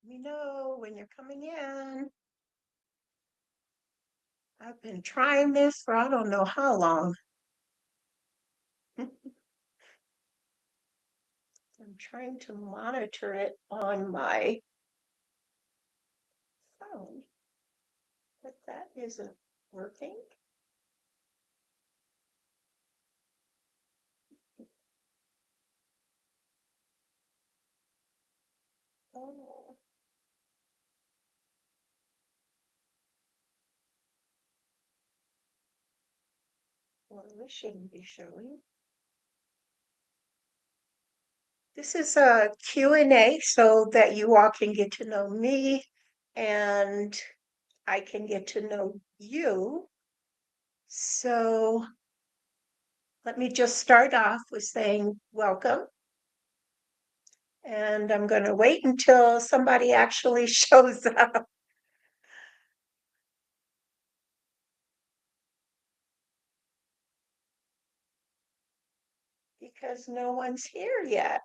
Let me know when you're coming in. I've been trying this for I don't know how long. I'm trying to monitor it on my phone, but that isn't working. Oh, well, this shouldn't be showing. This is a Q&A so that you all can get to know me and I can get to know you. So let me just start off with saying welcome. And I'm going to wait until somebody actually shows up because no one's here yet.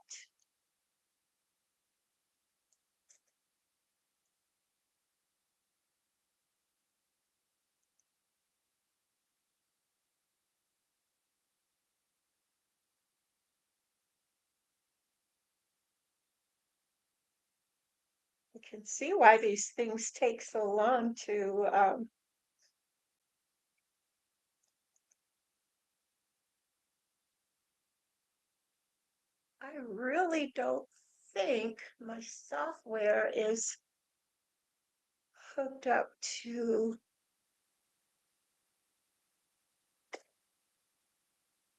You can see why these things take so long to. I really don't think my software is hooked up to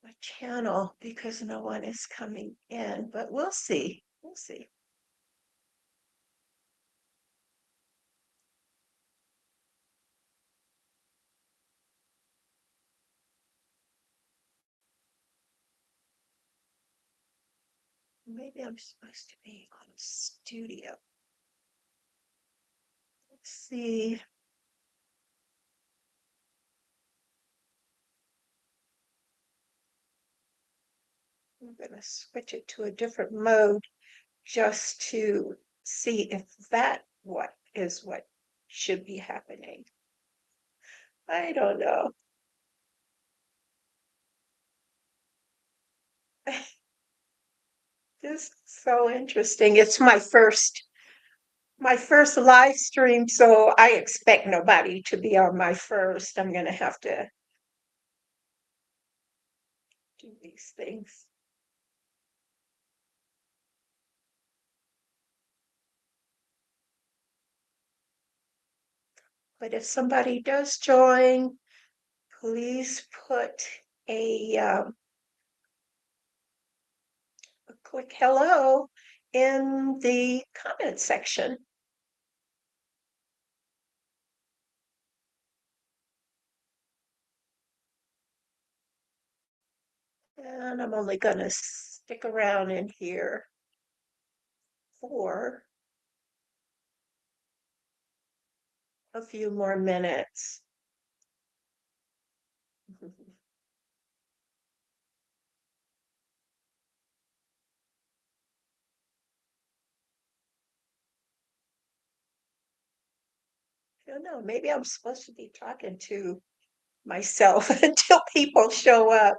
my channel because no one is coming in, but we'll see. We'll see. Maybe I'm supposed to be on studio. Let's see. I'm going to switch it to a different mode just to see if what should be happening. I don't know. This is so interesting. It's my first live stream, so I expect nobody to be on my first. I'm gonna have to do these things. But if somebody does join, please put a quick hello in the comment section. And I'm only gonna stick around in here for a few more minutes. I don't know, maybe I'm supposed to be talking to myself until people show up.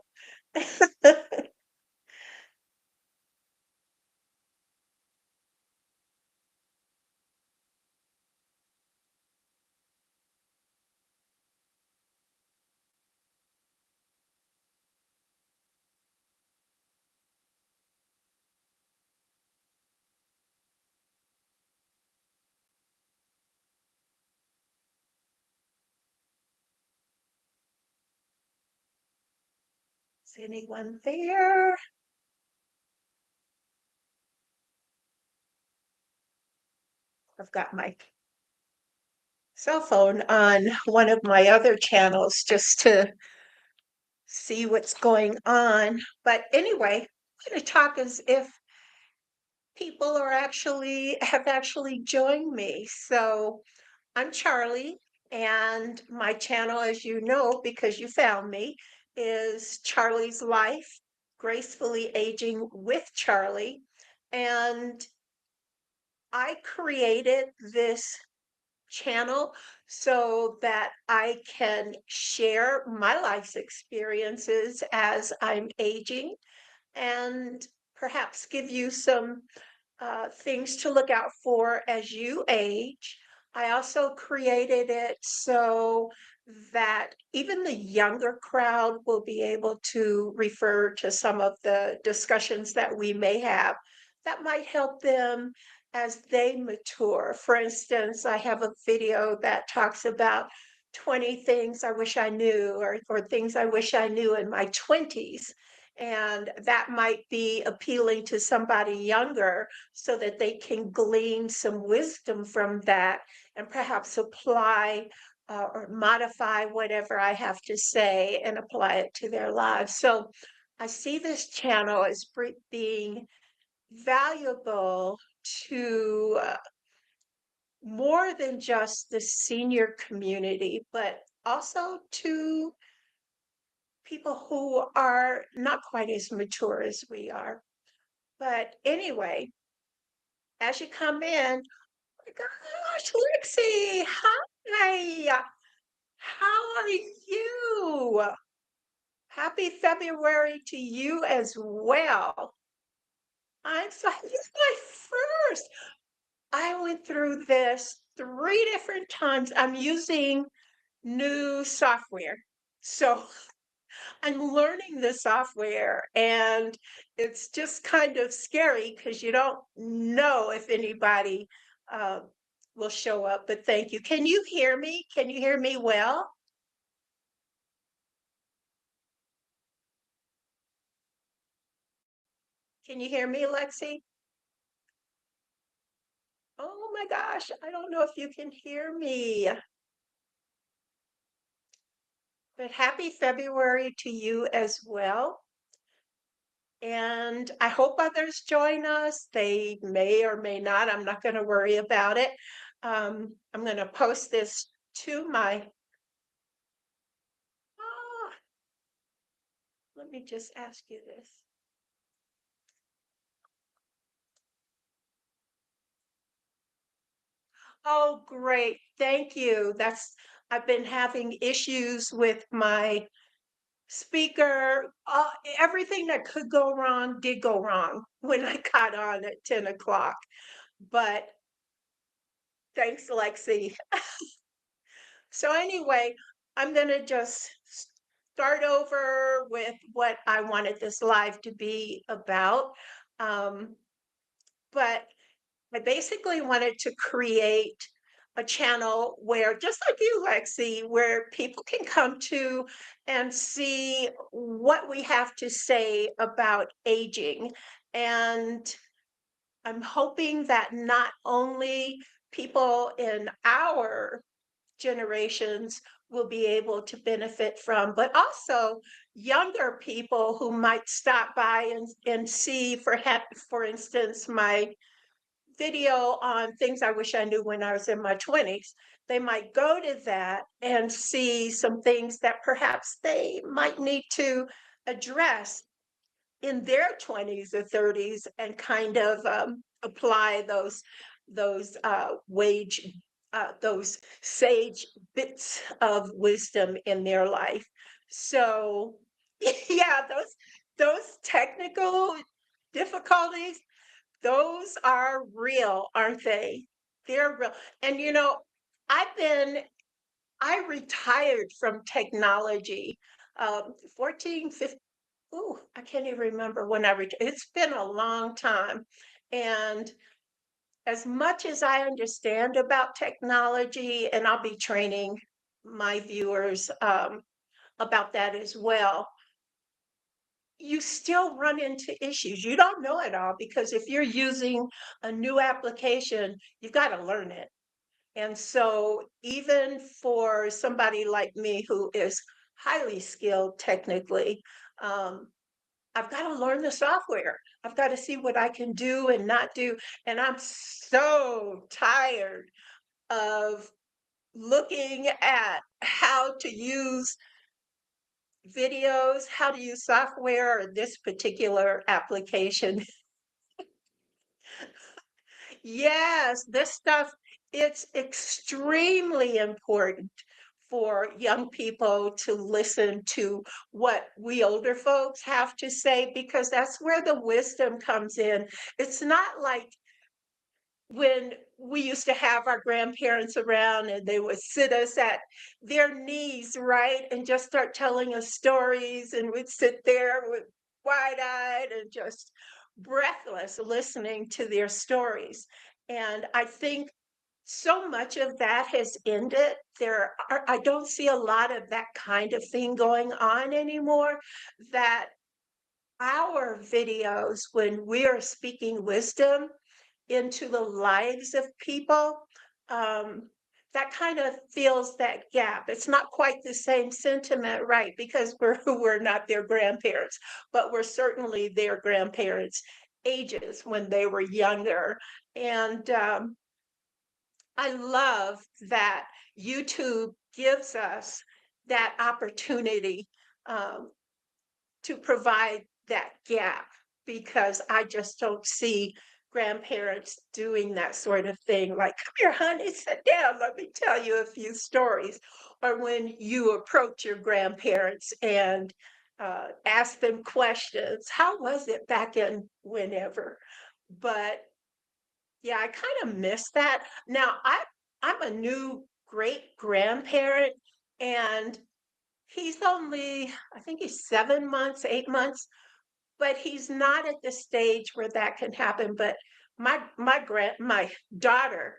Is anyone there? I've got my cell phone on one of my other channels just to see what's going on. But anyway, I'm going to talk as if people have actually joined me. So I'm Charlie, and my channel, as you know, because you found me, is Charlie's Life, Gracefully Aging with Charlie. And I created this channel so that I can share my life's experiences as I'm aging and perhaps give you some things to look out for as you age. I also created it so that even the younger crowd will be able to refer to some of the discussions that we may have that might help them as they mature. For instance, I have a video that talks about 20 things I wish I knew, or things I wish I knew in my 20s. And that might be appealing to somebody younger so that they can glean some wisdom from that and perhaps apply or modify whatever I have to say and apply it to their lives. So I see this channel as being valuable to more than just the senior community, but also to people who are not quite as mature as we are. But anyway, as you come in, my gosh, Lexi, hi. How are you? Happy February to you as well. I'm so this is my first. I went through this 3 different times. I'm using new software. So I'm learning the software and it's just kind of scary because you don't know if anybody uh, will show up. But thank you. Can you hear me? Can you hear me well? Can you hear me, Lexi? Oh my gosh, I don't know if you can hear me. But happy February to you as well. And I hope others join us. They may or may not. I'm not going to worry about it. I'm going to post this to my. Ah, let me just ask you this. Oh, great. Thank you. I've been having issues with my speaker. Everything that could go wrong did go wrong when I got on at 10 o'clock. But thanks, Lexi. So anyway, I'm gonna just start over with what I wanted this live to be about. Um, but I basically wanted to create a channel where, just like you, Lexi, where people can come to and see what we have to say about aging. And I'm hoping that not only people in our generations will be able to benefit from, but also younger people who might stop by and see, for instance, my video on things I wish I knew when I was in my 20s. They might go to that and see some things that perhaps they might need to address in their 20s or 30s and kind of apply those sage bits of wisdom in their life. So yeah, those technical difficulties, those are real, aren't they? They're real. And I retired from technology 14, 15. Ooh, I can't even remember when I retired. It's been a long time. And as much as I understand about technology, and I'll be training my viewers about that as well, you still run into issues. You don't know it all because if you're using a new application, you've got to learn it. And so, even for somebody like me who is highly skilled technically, um, I've got to learn the software. I've got to see what I can do and not do. And I'm so tired of looking at how to use videos, how to use software or this particular application. Yes, this stuff, it's extremely important for young people to listen to what we older folks have to say because that's where the wisdom comes in. It's not like when we used to have our grandparents around and they would sit us at their knees, right? And just start telling us stories, and we'd sit there with wide-eyed and just breathless listening to their stories. And I think so much of that has ended. I don't see a lot of that kind of thing going on anymore. That our videos, when we are speaking wisdom into the lives of people, um, that kind of fills that gap. It's not quite the same sentiment, right? Because we're not their grandparents, but we're certainly their grandparents' ages when they were younger. And I love that YouTube gives us that opportunity um, to provide that gap because I just don't see grandparents doing that sort of thing. Like, come here, honey, sit down. Let me tell you a few stories. Or when you approach your grandparents and ask them questions. How was it back in whenever? But yeah, I kind of miss that. Now, I'm a new great grandparent, and he's only, I think he's 7 months, 8 months, but he's not at the stage where that can happen. But my daughter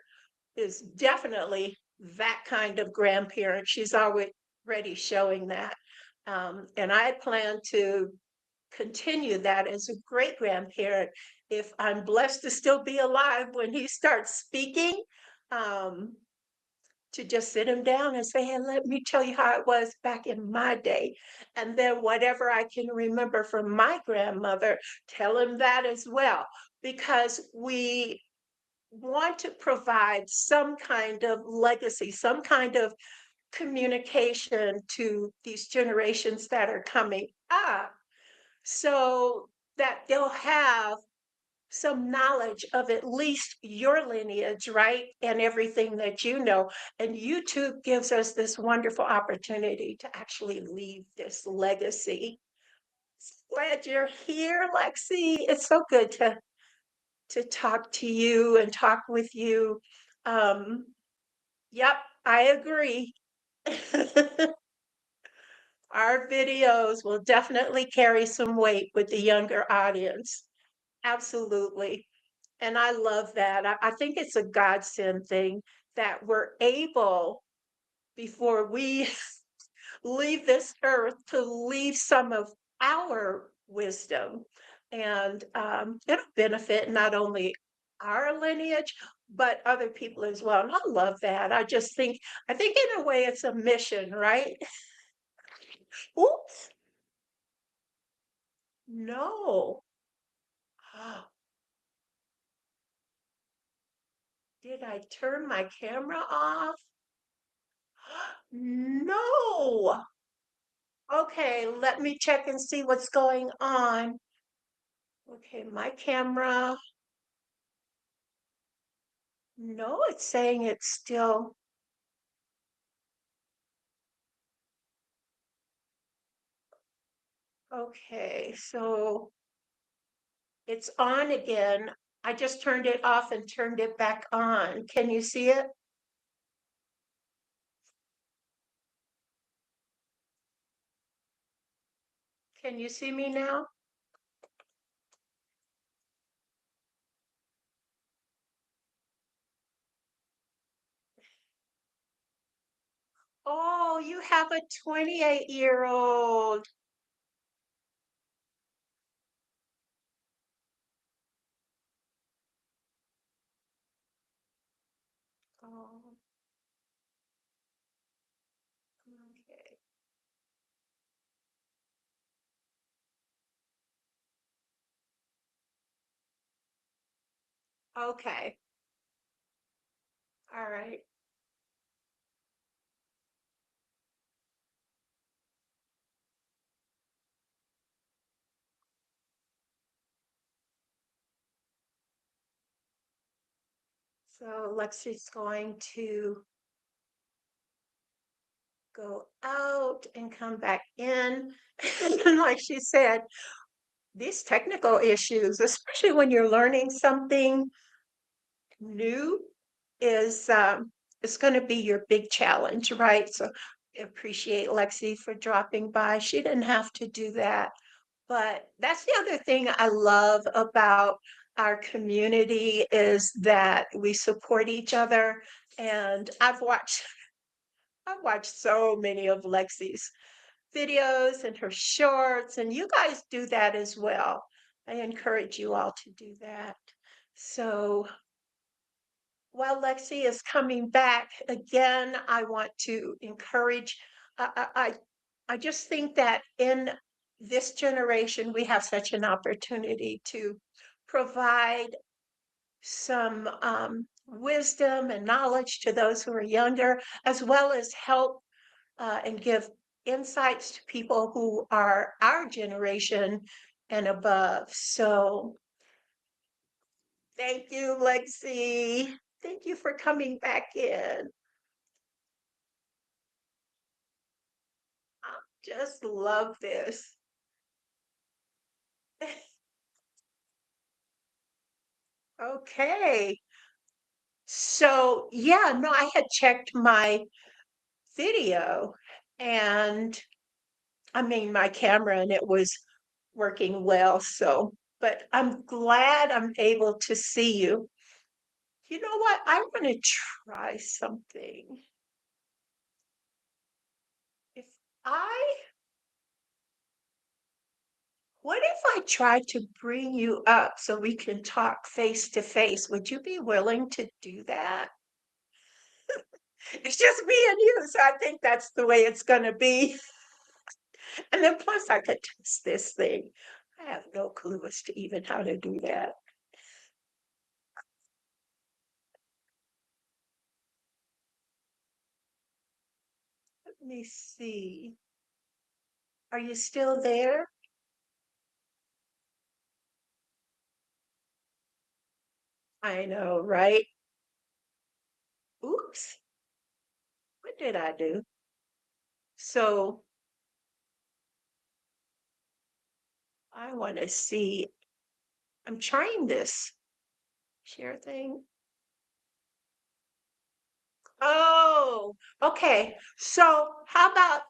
is definitely that kind of grandparent. She's already showing that. And I plan to continue that as a great grandparent if I'm blessed to still be alive when he starts speaking. Um, to just sit him down and say, hey, let me tell you how it was back in my day. And then whatever I can remember from my grandmother, tell him that as well, because we want to provide some kind of legacy, some kind of communication to these generations that are coming up so that they'll have some knowledge of at least your lineage, right? And everything that you know. And YouTube gives us this wonderful opportunity to actually leave this legacy. Glad you're here, Lexi. It's so good to talk to you and talk with you. Um, yep, I agree. Our videos will definitely carry some weight with the younger audience. Absolutely. And I love that. I think it's a godsend thing that we're able, before we leave this earth, to leave some of our wisdom. And it'll benefit not only our lineage, but other people as well. And I love that. I think in a way it's a mission, right? Oops, no. Did I turn my camera off? No. Okay, let me check and see what's going on. Okay, my camera. No, it's saying it's still. Okay, so it's on again. I just turned it off and turned it back on. Can you see it? Can you see me now? Oh, you have a 28-year-old. Oh, okay. Okay. All right. So Lexi's going to go out and come back in. And like she said, these technical issues, especially when you're learning something new, is it's going to be your big challenge, right? So appreciate Lexi for dropping by. She didn't have to do that. But that's the other thing I love about our community is that we support each other. And I've watched so many of Lexi's videos and her shorts, and you guys do that as well. I encourage you all to do that. So while Lexi is coming back again, I want to encourage. I just think that in this generation, we have such an opportunity to provide some wisdom and knowledge to those who are younger, as well as help and give insights to people who are our generation and above. So thank you, Lexi. Thank you for coming back in. I just love this. Okay. So, yeah, no, I had checked my video and I mean my camera and it was working well. So, but I'm glad I'm able to see you. You know what? I want to try something. If I, what if I tried to bring you up so we can talk face to face? Would you be willing to do that? It's just me and you, so I think that's the way it's going to be. And then plus I could test this thing. I have no clue as to even how to do that. Let me see. Are you still there? I know, right? Oops. What did I do? So I want to see. I'm trying this share thing. Oh, okay. So how about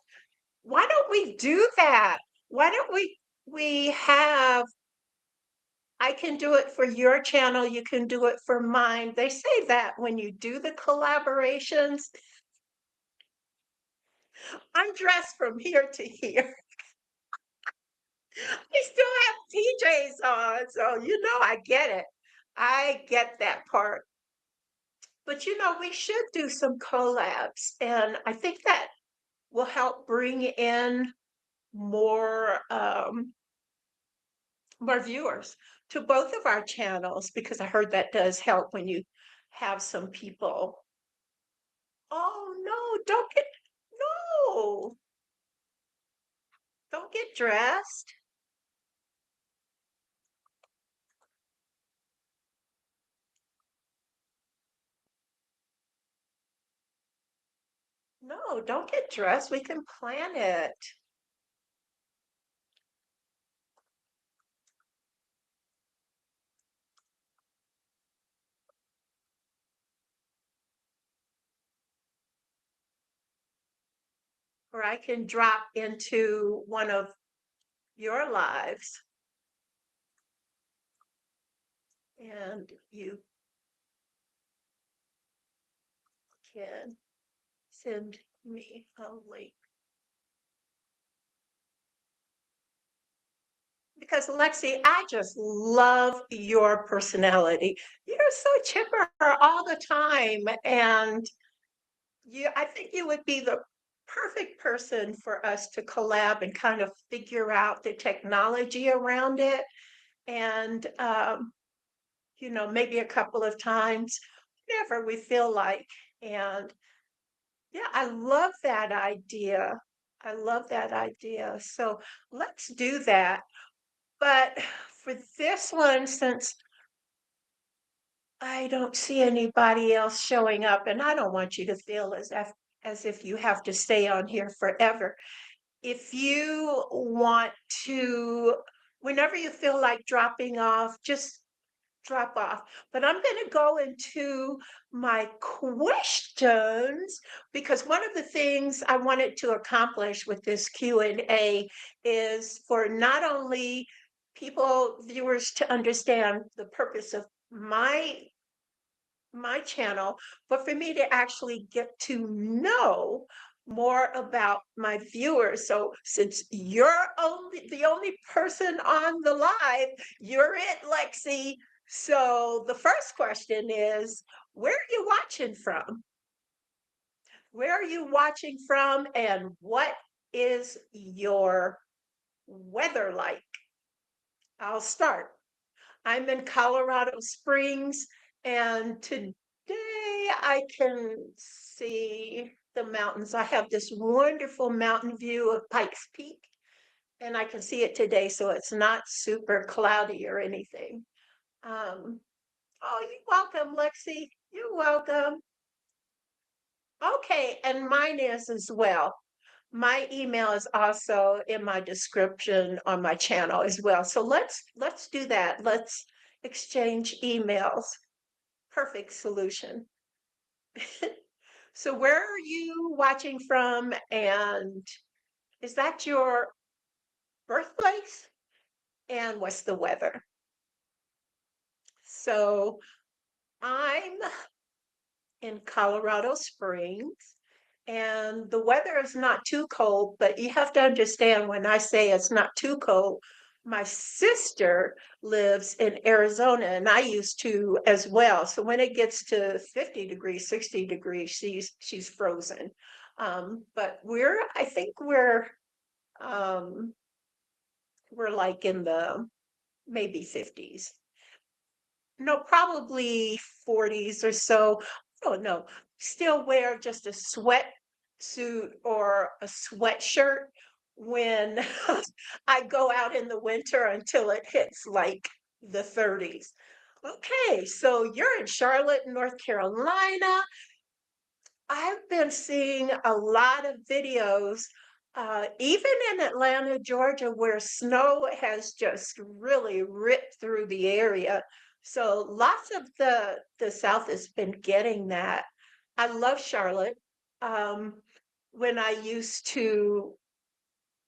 why don't we do that? Why don't we have I can do it for your channel, you can do it for mine. They say that when you do the collaborations, I'm dressed from here to here. I still have PJs on, so you know I get it. I get that part. But you know, we should do some collabs, and I think that will help bring in more more viewers to both of our channels because I heard that does help when you have some people. Oh no, no, don't get dressed. No, don't get dressed. We can plan it. Or I can drop into one of your lives and you can send me a link. Because Lexi, I just love your personality. You're so chipper all the time. And I think you would be the perfect person for us to collab and kind of figure out the technology around it. And, maybe a couple of times, whenever we feel like. And yeah, I love that idea. I love that idea. So let's do that. But for this one, since I don't see anybody else showing up, and I don't want you to feel as if you have to stay on here forever. If you want to, whenever you feel like dropping off, just drop off. But I'm going to go into my questions because one of the things I wanted to accomplish with this Q&A is for not only people, viewers to understand the purpose of my channel, but for me to actually get to know more about my viewers. So since you're the only person on the live, you're it, Lexi. So the first question is, where are you watching from? Where are you watching from and what is your weather like? I'll start. I'm in Colorado Springs, and today I can see the mountains. I have this wonderful mountain view of Pikes Peak, and I can see it today, so it's not super cloudy or anything. Oh, you're welcome, Lexi. You're welcome. Okay, and mine is as well. My email is also in my description on my channel as well. So let's do that. Let's exchange emails. Perfect solution. So where are you watching from, and is that your birthplace? And what's the weather? So I'm in Colorado Springs, and the weather is not too cold, but you have to understand when I say it's not too cold, my sister lives in Arizona and I used to as well. So when it gets to 50 degrees, 60 degrees, she's frozen. But I think um, we're like in the maybe 50s. No, probably 40s or so. I don't know. Still wear just a sweatsuit or a sweatshirt when I go out in the winter until it hits like the 30s. Okay, so you're in Charlotte, North Carolina. I've been seeing a lot of videos, even in Atlanta, Georgia, where snow has just really ripped through the area. So lots of the South has been getting that. I love Charlotte. Um, when I used to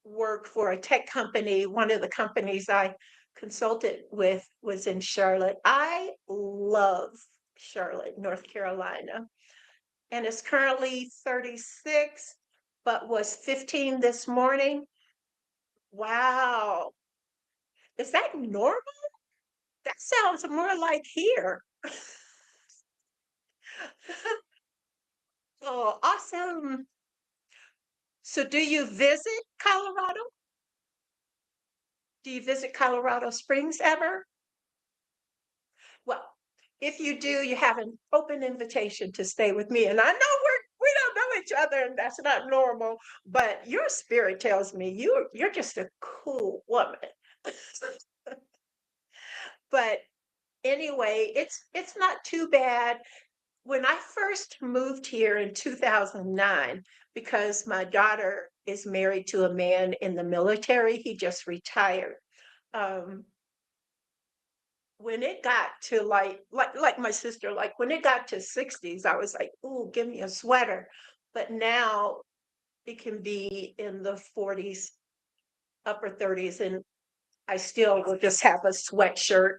work for a tech company, one of the companies I consulted with was in Charlotte. I love Charlotte, North Carolina, and is currently 36, but was 15 this morning. Wow. Is that normal? That sounds more like here. Oh, awesome. So do you visit Colorado? Do you visit Colorado Springs ever? Well, if you do, you have an open invitation to stay with me. And I know we don't know each other, and that's not normal, but your spirit tells me you're just a cool woman. But anyway, it's not too bad. When I first moved here in 2009, because my daughter is married to a man in the military, he just retired. Um, when it got to like my sister, like when it got to 60s, I was like, "Ooh, give me a sweater." But now it can be in the 40s, upper 30s, and I still will just have a sweatshirt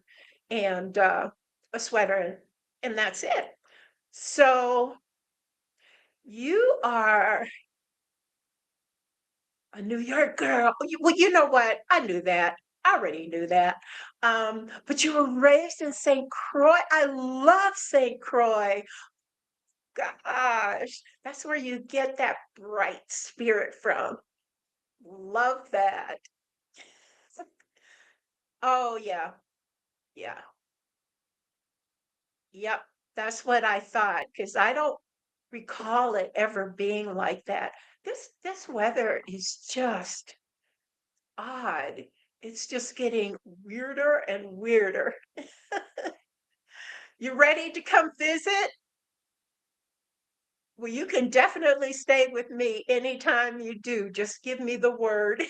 and a sweater, and that's it. So you are a New York girl. Well, you know what? I knew that. I already knew that. But you were raised in St. Croix. I love St. Croix. Gosh, that's where you get that bright spirit from. Love that. Oh, yeah. Yeah. Yep. That's what I thought because I don't recall it ever being like that. This weather is just odd. It's just getting weirder and weirder. You ready to come visit? Well, you can definitely stay with me anytime you do. Just give me the word.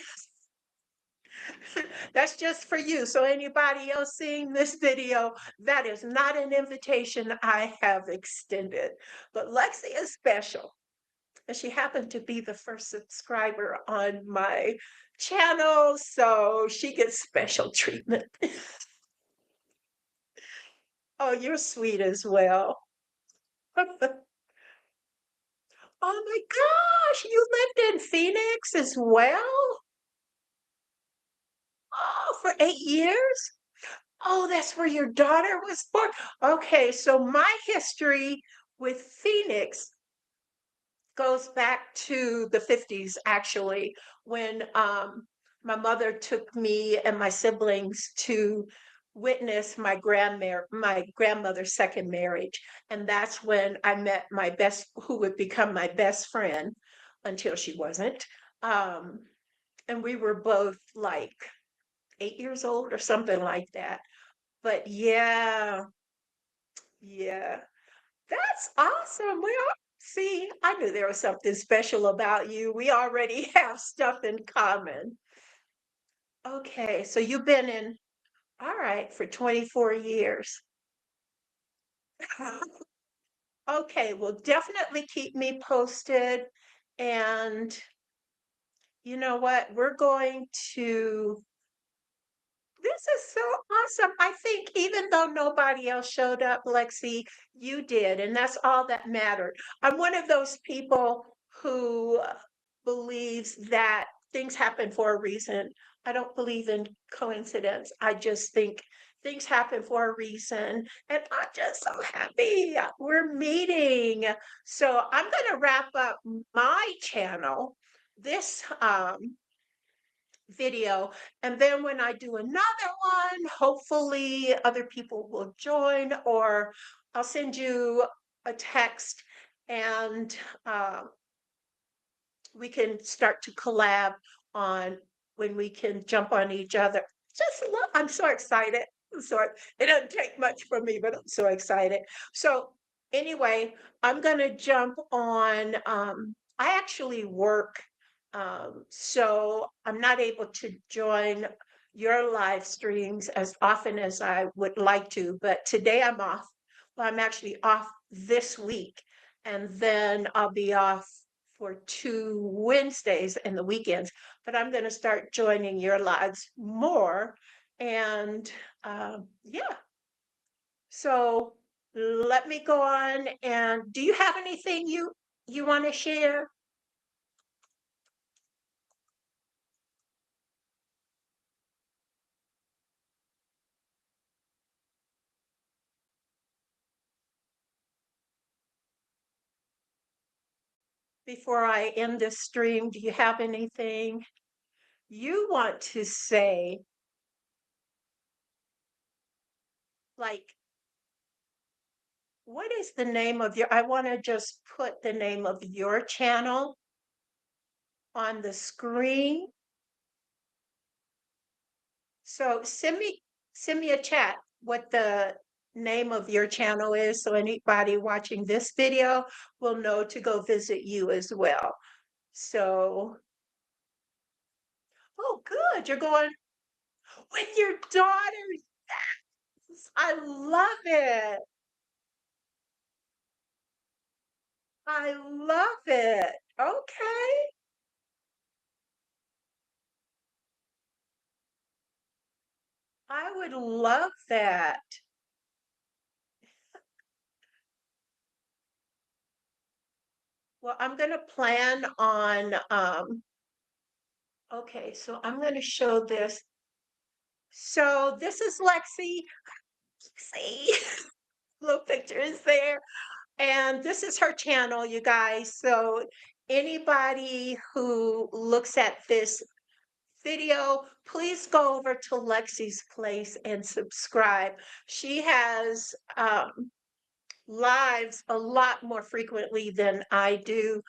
That's just for you. So anybody else seeing this video, that is not an invitation I have extended. But Lexi is special. And she happened to be the first subscriber on my channel, so she gets special treatment. Oh, you're sweet as well. Oh my gosh, you lived in Phoenix as well? Oh, for 8 years? Oh, that's where your daughter was born. Okay, so my history with Phoenix goes back to the 50s, actually, when my mother took me and my siblings to witness my grandmother's second marriage. And that's when I met my best, who would become my best friend until she wasn't. Um, and we were both like 8 years old or something like that. But yeah, yeah, that's awesome. Well, see, I knew there was something special about you. We already have stuff in common. Okay, so you've been in, all right, for 24 years. Okay, well, definitely keep me posted. And you know what? We're going to This is so awesome. I think even though nobody else showed up, Lexi, you did, and that's all that mattered. I'm one of those people who believes that things happen for a reason. I don't believe in coincidence. I just think things happen for a reason, and I'm just so happy we're meeting. So I'm going to wrap up my channel. This video. And then when I do another one, hopefully other people will join, or I'll send you a text and we can start to collab on when we can jump on each other. I'm so excited. It doesn't take much from me, but I'm so excited. So anyway, I'm gonna jump on. I actually work, so I'm not able to join your live streams as often as I would like to, but today I'm off. Well, I'm actually off this week, and then I'll be off for 2 Wednesdays and the weekends, but I'm going to start joining your lives more. And yeah, so let me go on. And do you have anything you want to share before I end this stream? Do you have anything you want to say? Like, what is the name of I want to just put the name of your channel on the screen. So send me a chat what the name of your channel is, so anybody watching this video will know to go visit you as well. So, oh, good. You're going with your daughter. Yes, I love it. I love it. Okay. I would love that. Well, I'm going to plan on, okay, so I'm going to show this. So this is Lexi. See, little picture is there. And this is her channel, you guys. So anybody who looks at this video, please go over to Lexi's place and subscribe. She has lives a lot more frequently than I do.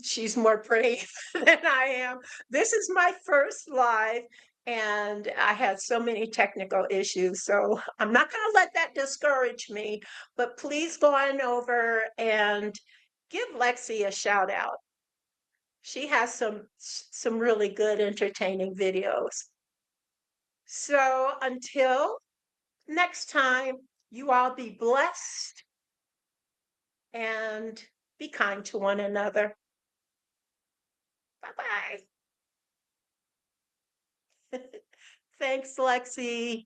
She's more pretty than I am. This is my first live. and I had so many technical issues. So I'm not going to let that discourage me, but please go on over and give Lexi a shout out. She has some really good entertaining videos. So until next time, you all be blessed and be kind to one another. Bye bye. Thanks, Lexi.